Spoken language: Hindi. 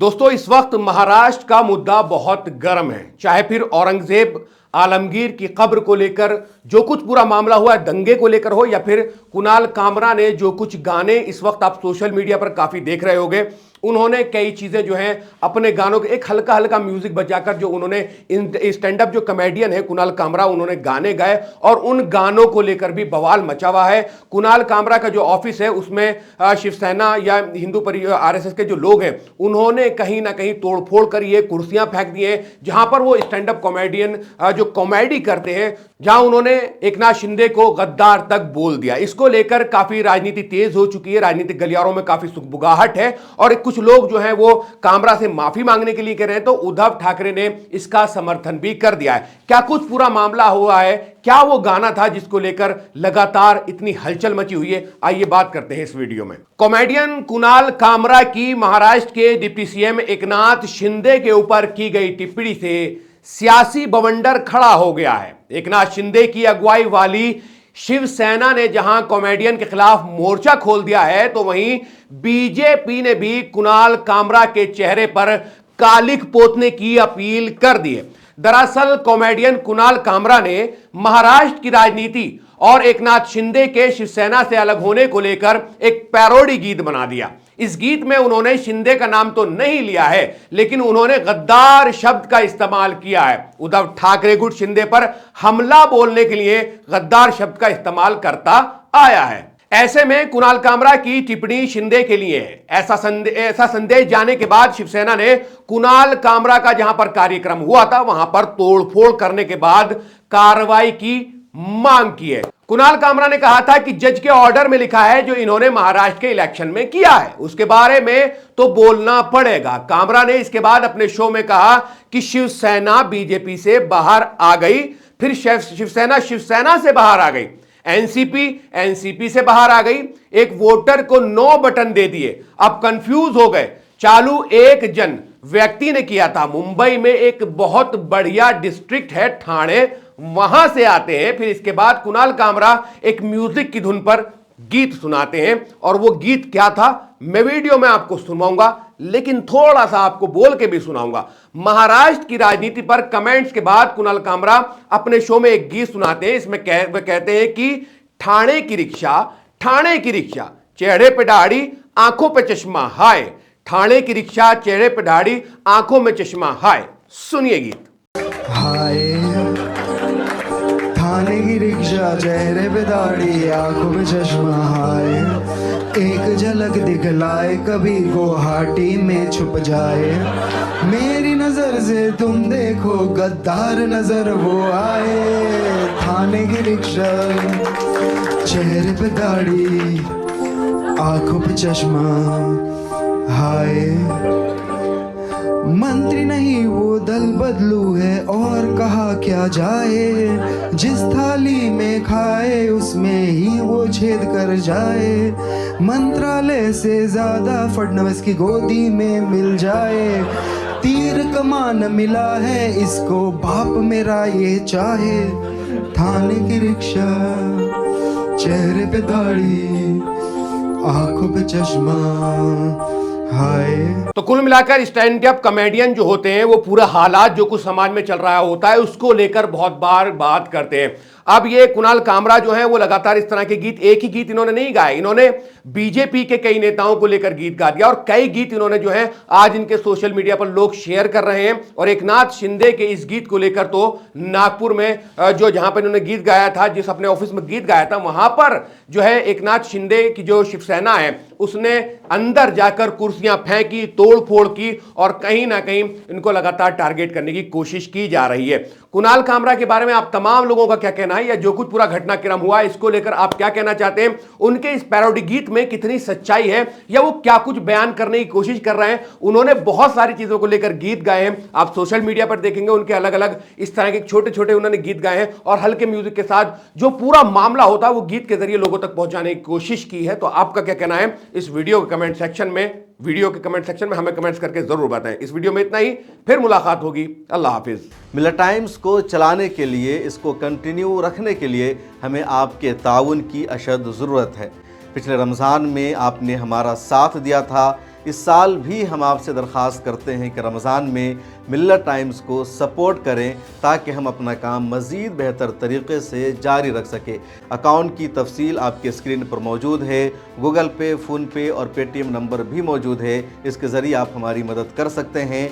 दोस्तों, इस वक्त महाराष्ट्र का मुद्दा बहुत गर्म है। चाहे फिर औरंगजेब आलमगीर की कब्र को लेकर जो कुछ पूरा मामला हुआ है, दंगे को लेकर हो, या फिर कुणाल कामरा ने जो कुछ गाने इस वक्त आप सोशल मीडिया पर काफी देख रहे होंगे, उन्होंने कई चीजें जो हैं अपने गानों के एक हल्का हल्का म्यूजिक बजाकर जो उन्होंने स्टैंड अप जो कॉमेडियन है कुणाल कामरा, उन्होंने गाने गाए और उन गानों को लेकर भी बवाल मचा हुआ है। कुणाल कामरा का जो ऑफिस है उसमें शिवसेना या हिंदू आरएसएस के जो लोग हैं उन्होंने कहीं ना कहीं तोड़फोड़ कर ये कुर्सियां फेंक दी हैं, जहां पर वो स्टैंड अप कॉमेडियन जो कॉमेडी करते हैं, जहां उन्होंने एकनाथ शिंदे को गद्दार तक बोल दिया। इसको लेकर काफी राजनीति तेज हो चुकी है, राजनीतिक गलियारों में काफी सुगबुगाहट है और कुछ लोग जो हैं वो कामरा से माफी मांगने के लिए कह रहे हैं, तो उद्धव ठाकरे ने इसका समर्थन भी कर दिया है। क्या कुछ पूरा मामला हुआ है, क्या वो गाना था जिसको लेकर लगातार इतनी हलचल मची हुई है, आइए बात करते हैं इस वीडियो में। कॉमेडियन कुणाल कामरा की महाराष्ट्र के डिप्टी सीएम एकनाथ शिंदे के ऊपर की गई टिप्पणी से सियासी बवंडर खड़ा हो गया है। एकनाथ शिंदे की अगुवाई वाली शिवसेना ने जहां कॉमेडियन के खिलाफ मोर्चा खोल दिया है, तो वहीं बीजेपी ने भी कुणाल कामरा के चेहरे पर कालिक पोतने की अपील कर दी है। दरअसल कॉमेडियन कुणाल कामरा ने महाराष्ट्र की राजनीति और एकनाथ शिंदे के शिवसेना से अलग होने को लेकर एक पैरोडी गीत बना दिया। इस गीत में उन्होंने शिंदे का नाम तो नहीं लिया है, लेकिन उन्होंने गद्दार शब्द का इस्तेमाल किया है। उद्धव ठाकरे गुट शिंदे पर हमला बोलने के लिए गद्दार शब्द का इस्तेमाल करता आया है। ऐसे में कुणाल कामरा की टिप्पणी शिंदे के लिए है। ऐसा संदेश जाने के बाद शिवसेना ने कुणाल कामरा का जहां पर कार्यक्रम हुआ था वहां पर तोड़फोड़ करने के बाद कार्रवाई की मांग की है। कुणाल कामरा ने कहा था कि जज के ऑर्डर में लिखा है जो इन्होंने महाराष्ट्र के इलेक्शन में किया है उसके बारे में तो बोलना पड़ेगा। कामरा ने इसके बाद अपने शो में कहा कि शिवसेना बीजेपी से बाहर आ गई, फिर शिवसेना से बाहर आ गई, एनसीपी से बाहर आ गई, एक वोटर को नो बटन दे दिए, अब कंफ्यूज हो गए। चालू एक जन व्यक्ति ने किया था। मुंबई में एक बहुत बढ़िया डिस्ट्रिक्ट है ठाणे, वहां से आते हैं। फिर इसके बाद कुणाल कामरा एक म्यूजिक की धुन पर गीत सुनाते हैं और वो गीत क्या था मैं वीडियो में आपको सुनाऊंगा, लेकिन थोड़ा सा आपको बोल के भी सुनाऊंगा। महाराष्ट्र की राजनीति पर कमेंट्स के बाद कुणाल कामरा अपने शो में एक गीत सुनाते हैं। इसमें कहते हैं कि ठाणे की रिक्शा चेहरे पे दाढ़ी आंखों पे चश्मा हाय, ठाणे की रिक्शा चेहरे पे दाढ़ी आंखों में चश्मा हाय। सुनिए गीत। हाय ठाणे की रिक्शा चेहरे पे दाढ़ी आंखों में चश्मा हाय, एक झलक दिखलाए कभी गुवाहाटी में छुप जाए, मेरी नजर से तुम देखो गद्दार नजर वो आए, ठाणे की रिक्शा चेहरे पे दाढ़ी आंखों पे चश्मा हाय, मंत्री नहीं वो दल बदलू है और कहा क्या जाए, जिस थाली में खाए उसमें ही वो छेद कर जाए, मंत्रालय से ज्यादा फडणवीस की गोदी में मिल जाए, तीर कमान मिला है इसको बाप मेरा ये चाहे, थाने की रिक्शा चेहरे पे दाढ़ी आंखों पे चश्मा हाय। तो कुल मिलाकर स्टैंड अप कॉमेडियन जो होते हैं वो पूरा हालात जो कुछ समाज में चल रहा होता है उसको लेकर बहुत बार बात करते हैं। अब ये कुणाल कामरा जो है वो लगातार इस तरह के गीत, एक ही गीत इन्होंने नहीं गाए, इन्होंने बीजेपी के कई नेताओं को लेकर गीत गा दिया और कई गीत इन्होंने जो है आज इनके सोशल मीडिया पर लोग शेयर कर रहे हैं। और एकनाथ शिंदे के इस गीत को लेकर तो नागपुर में जो जहां पर इन्होंने गीत गाया था, जिस अपने ऑफिस में गीत गाया था, वहां पर जो है एकनाथ शिंदे की जो शिवसेना है उसने अंदर जाकर कुर्सियां फेंकी, तोड़फोड़ की और कहीं ना कहीं इनको लगातार टारगेट करने की कोशिश की जा रही है। कुणाल कामरा के बारे में आप तमाम लोगों का क्या कहना है, या जो कुछ पूरा घटनाक्रम हुआ इसको लेकर आप क्या कहना चाहते हैं? उनके इस पैरोडी गीत में कितनी सच्चाई है, या वो क्या कुछ बयान करने की कोशिश कर रहे हैं? उन्होंने बहुत सारी चीजों को लेकर गीत गाए हैं, आप सोशल मीडिया पर देखेंगे उनके अलग अलग इस तरह के छोटे छोटे उन्होंने गीत गाए हैं और हल्के म्यूजिक के साथ जो पूरा मामला होता है वो गीत के जरिए लोगों तक पहुंचाने की कोशिश की है। तो आपका क्या कहना है इस वीडियो के कमेंट सेक्शन में हमें कमेंट्स करके जरूर बताएं। इस वीडियो में इतना ही, फिर मुलाकात होगी। अल्लाह हाफिज। मिलत टाइम्स को चलाने के लिए, इसको कंटिन्यू रखने के लिए हमें आपके ताउन की अशद ज़रूरत है। पिछले रमज़ान में आपने हमारा साथ दिया था, इस साल भी हम आपसे दरख्वास्त करते हैं कि रमज़ान में मिल्लत टाइम्स को सपोर्ट करें ताकि हम अपना काम मज़ीद बेहतर तरीके से जारी रख सकें। अकाउंट की तफसील आपके स्क्रीन पर मौजूद है। गूगल पे, फ़ोन पे और पेटीएम नंबर भी मौजूद है। इसके ज़रिए आप हमारी मदद कर सकते हैं।